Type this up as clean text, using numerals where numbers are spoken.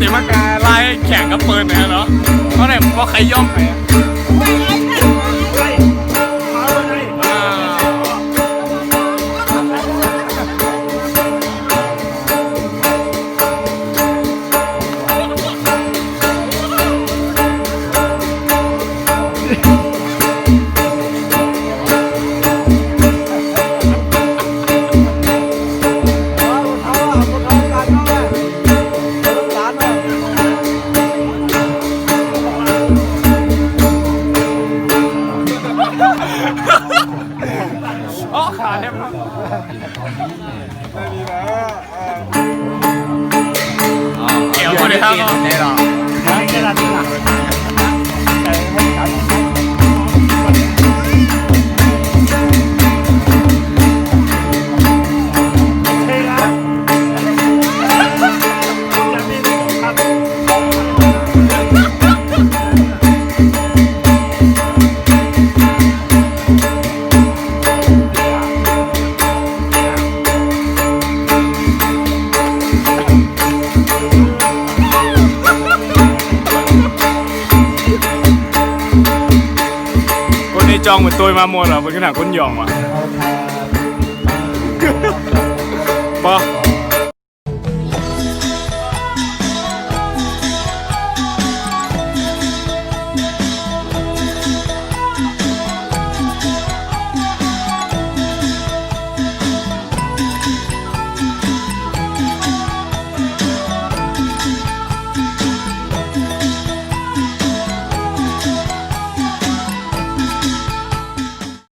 ติมากาไล่แข่งกับปืนเนี่ยเนาะเพราะไหนเพราะใครย่อมไปอ๋อขาเนี่ยมั้งเกี่ยวกันเลยครับนี่หรอจองเหมือนตัวมาหมดเหรอเป็นขนาดคนหยองวะปะ